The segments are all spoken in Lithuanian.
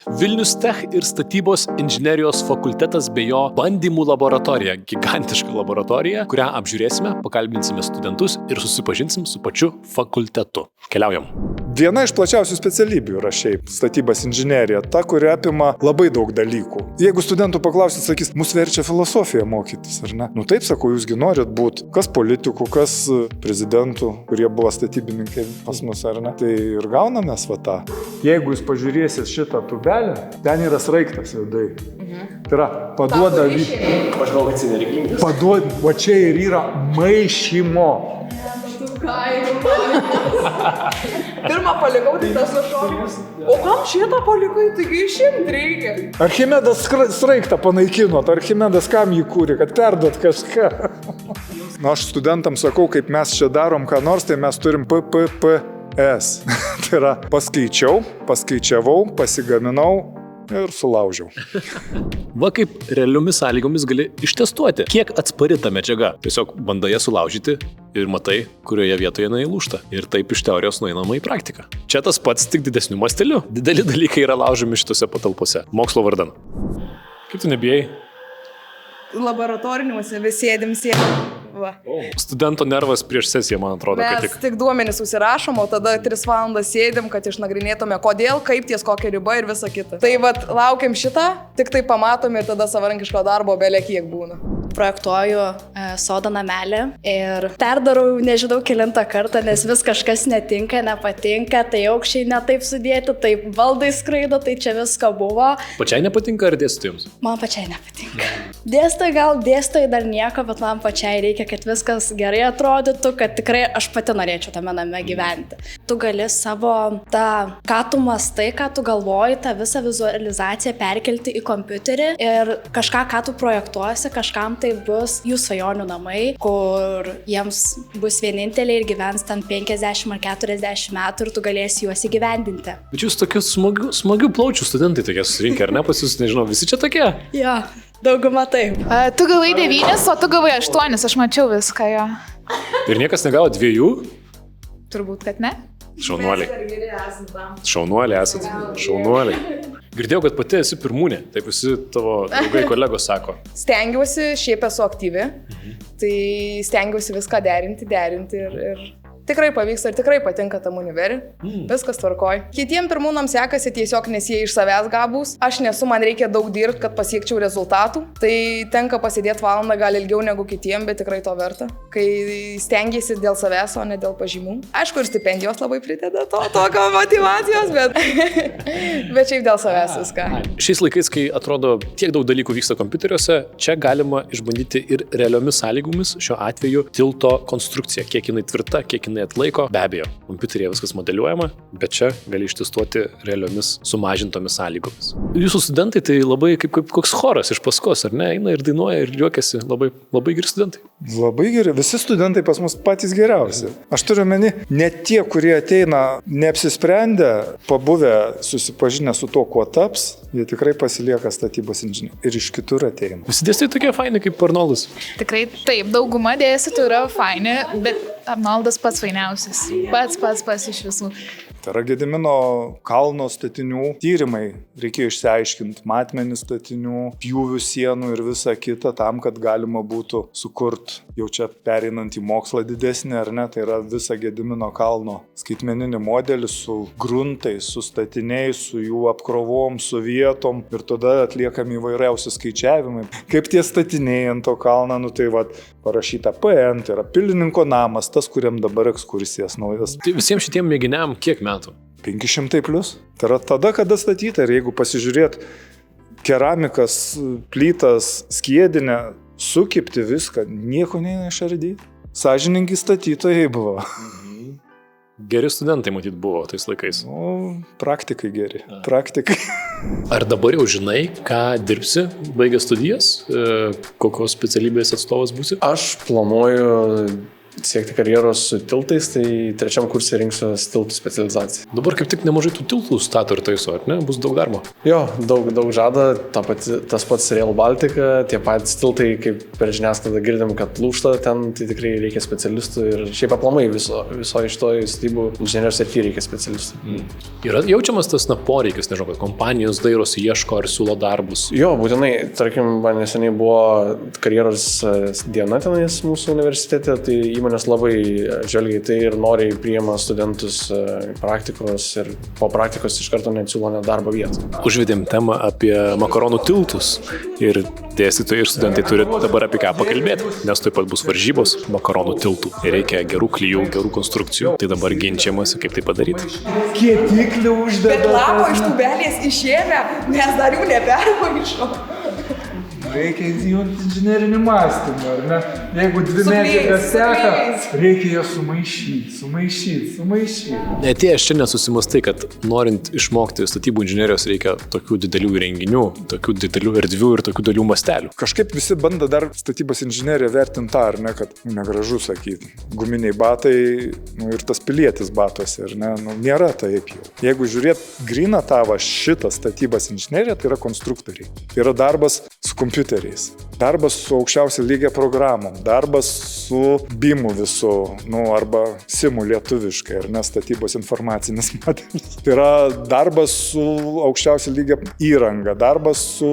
Vilnius Tech ir statybos inžinerijos fakultetas bei jo bandymų laboratorija, gigantiška laboratorija, kurią apžiūrėsime, pakalbinsime studentus ir susipažinsim su pačiu fakultetu. Keliaujam. Viena iš plačiausių specialybių yra šiaip statybos inžinerija, ta, kuri apima labai daug dalykų. Jeigu studentų paklausit, sakys, mus verčia filosofiją mokytis, ar ne? Nu taip, sakau, jūsgi norit būti kas politikų, kas prezidentų, kurie buvo statybininkai pas mus, ar ne? Tai ir gaunamės va tą. Jeigu jūs pažiūrėsit šitą tubelę, ten yra sraigtas vidai. Tai yra, paduoda... Aš gal atsinergingas. Paduoda, va čia ir yra maišymo. Pirmą palikau, tai tas šokius. O kam šitą palikai, taigi išimti reikia? Archimedas sraigtą panaikino, Archimedas kam jį kūrė, kad perduot kažką. Na, aš studentams sakau, kaip mes čia darom ką nors, tai mes turim PPPS. Tai yra, paskaičiavau, pasigaminau ir sulaužiau. Va kaip realiomis sąlygomis gali ištestuoti, kiek atspari ta medžiaga. Tiesiog bandai ją sulaužyti ir matai, kurioje vietoje jinai lūžta. Ir taip iš teorijos nueinama į praktiką. Čia tas pats tik didesniu masteliu. Dideli dalykai yra laužomi šitose patalpose. Mokslo vardan. Kaip tu nebijai? Laboratoriniuose vis sėdim. Va. Studento nervas prieš sesiją, man atrodo, kad Mes tik duomenis susirašom, o tada 3 valandas sėdim, kad išnagrinėtume kodėl, kaip, ties kokia riba ir visa kita. Tai vat, laukiam šitą, tik tai pamatom ir tada savarankiško darbo belė kiek būna. Projektuoju sodo namelį ir perdarau nežinau kelintą kartą, nes vis kažkas netinka, nepatinka, tai aukščiai ne taip sudėti, taip baldai skraido, tai čia visko buvo. Pačiai nepatinka ar dėstytojams? Man pačiai nepatinka. Dėstytojai dar nieko, bet man pačiai reikia, kad viskas gerai atrodytų, kad tikrai aš pati norėčiau tame name gyventi. Tu gali savo tą, ką tu mastai, ką tu galvoji, tą visą vizualizaciją perkelti į kompiuterį ir kažką, ką tu projektuosi, kažkam tai bus jų svajonių namai, kur jiems bus vieninteliai ir gyvens ten 50 ar 40 metų ir tu galėsi juos įgyvendinti. Bet jūs tokius smagių plaučių studentai tokie susirinkę, ar ne pas jūs, nežinau, visi čia tokie? Jo, dauguma taip. Tu gavai 9, o tu gavai 8, aš mačiau viską jo. Ir niekas negavo 2? Turbūt, kad ne. Šaunuoliai esat. Šaunuoliai. Girdėjau, kad pati esi pirmūnė, taip visi tavo draugai kolegos sako. Stengiuosi, šiaip esu aktyvi, tai stengiuosi viską derinti ir tikrai pavyksta ir tikrai patinka tam univeri. Viskas tvarkoj. Kitiem pirmūnam sekasi tiesiog, nes jie iš savęs gabūs. Aš nesu, man reikia daug dirbti, kad pasiekčiau rezultatų. Tai tenka pasidėti valandą, gal ilgiau negu kitiem, bet tikrai to verta. Kai stengiasi dėl savęs, o ne dėl pažymų. Aišku, ir stipendijos labai prideda tokio motyvacijos, bet šiaip dėl savęs viską. Šiais laikais, kai atrodo tiek daug dalykų vyksta kompiuteriuose, čia galima išbandyti ir realiomis sąlygomis, šiuo atveju tilto konstrukciją. Kiek jinai tvirta, kiek jinai atlaiko. Be abejo, kompiuteryje viskas modeliuojama, bet čia gali ištestuoti realiomis sumažintomis sąlygomis. Jūsų studentai tai labai kaip koks choras iš paskos, ar ne? Eina ir dainuoja ir juokiasi. Labai geri studentai. Labai geri. Visi studentai pas mus patys geriausi. Aš turiu meni, net tie, kurie ateina neapsisprendę, pabuvę, susipažinę su to, kuo taps, jie tikrai pasilieka statybos inžinieriai. Ir iš kitur ateina. Visi dėstytojai tokie faini kaip Arnoldas. Tikrai taip, dauguma dėstytojų yra faini, bet Arnoldas pats fainiausias. Pats iš visų. Tai yra Gedimino kalno statinių tyrimai. Reikėjo išsiaiškinti matmenis statinių, pjūvių sienų ir visą kitą tam, kad galima būtų sukurti jau čia pereinant į mokslą didesnį, ar ne? Tai yra visą Gedimino kalno skaitmeninį modelį su gruntais, su statiniais, su jų apkrovom, su vietom ir tada atliekami įvairiausi skaičiavimai. Kaip tie statiniai ant to kalno, nu tai vat parašyta PN, tai yra pilininko namas, tas, kuriam dabar ekskursijas naujas. Tai visiems šitiem mėginiam kiek metų? 500 plus. Tai yra tada, kada statyta. Ir jeigu pasižiūrėt keramikas, plytas, skiedinę, sukipti viską, nieko neina išardyti. Sąžiningi statytojai buvo. Geri studentai matyt buvo tais laikais. Praktikai geri. Praktikai. Ar dabar jau žinai, ką dirbsi, baigęs studijas, kokios specialybės atstovas būsi? Aš planuoju siekti karjeros su tiltais, tai trečiam kursui rinksiu tiltų specializaciją. Dabar kaip tik nemažai tų tiltų stato ir taiso, ar ne? Bus daug darbo. Jo, daug žada, tas pats Rail Baltica, tie patys tiltai, kaip per žiniasklaidą girdim, kad lūžta ten, tai tikrai reikia specialistų ir šiaip aplamai viso iš to statybų inžinierijos srityje reikia specialistų. Yra jaučiamas tas poreikis, nežinau, kad kompanijos dairosi, ieško ar siūlo darbus. Jo, būtinai, tarkim, man neseniai buvo karjeros diena tenais mūsų universitete, tai įmonės labai žvelgia į tai ir noriai priima studentus praktikos ir po praktikos iš karto neatsiūlo net darbo vietą. Užvedėm temą apie makaronų tiltus ir dėstytojai ir studentai turi dabar apie ką pakalbėti, nes taip pat bus varžybos makaronų tiltų ir reikia gerų klijų, gerų konstrukcijų. Tai dabar ginčiamasi, kaip tai padaryti. Kietiklių uždeda. Bet lapo iš tubelės išėmė, mes dar jų nepermaišom. Reikia įjungti inžinerinį mąstymą, ar ne? Jeigu dvi medžiagas seka, reikia jas sumaišyti. Atėjęs čia nesusimastai, kad norint išmokti statybų inžinerijos reikia tokių didelių įrenginių, tokių didelių erdvių ir tokių didelių mastelių. Kažkaip visi bando dar statybos inžineriją vertinti tą, ar ne, kad negražu sakyti. Guminiai batai ir tas pilietis batuose, ar ne? Nėra taip jau. Jeigu žiūrėt gryną tavą šitą statybos inžineriją, tai yra konstruktoriai. Tai yra darbas su kompiuteriais. Darbas su aukščiausio lygio programom, darbas su BIM-u visu, arba SIM-u lietuviškai, ar ne, statybos informacinis modelis. Tai yra darbas su aukščiausio lygio įranga, darbas su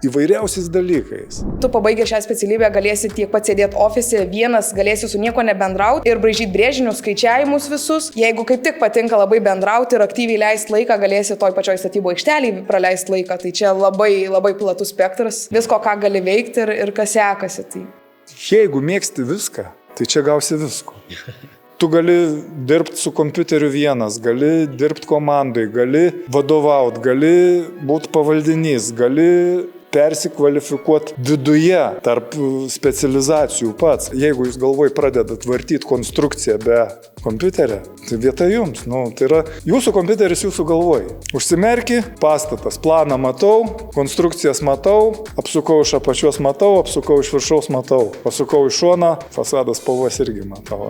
įvairiausiais dalykais. Tu pabaigę šią specialybę galėsi tiek pat sėdėti ofise, vienas galėsi su nieko nebendrauti ir braižyti brėžinius, skaičiavimus visus. Jeigu kaip tik patinka labai bendrauti ir aktyviai leisti laiką, galėsi toj pačioj statybų aikštelėje praleisti laiką. Tai čia labai platus spektras visko, ką gali veikti ir kas sekasi. Tai. Jeigu mėgsti viską, tai čia gausi visko. Tu gali dirbti su kompiuteriu vienas, gali dirbti komandai, gali vadovauti, gali būti pavaldinys, gali persikvalifikuoti viduje tarp specializacijų pats. Jeigu jūs galvoj pradedat vartyti konstrukciją be kompiuterio, tai vieta jums. Tai yra jūsų kompiuteris jūsų galvoj. Užsimerki, pastatas, planą matau, konstrukcijas matau, apsukau iš apačios matau, apsukau iš viršaus matau, pasukau iš šoną, fasadas spalvas irgi matau.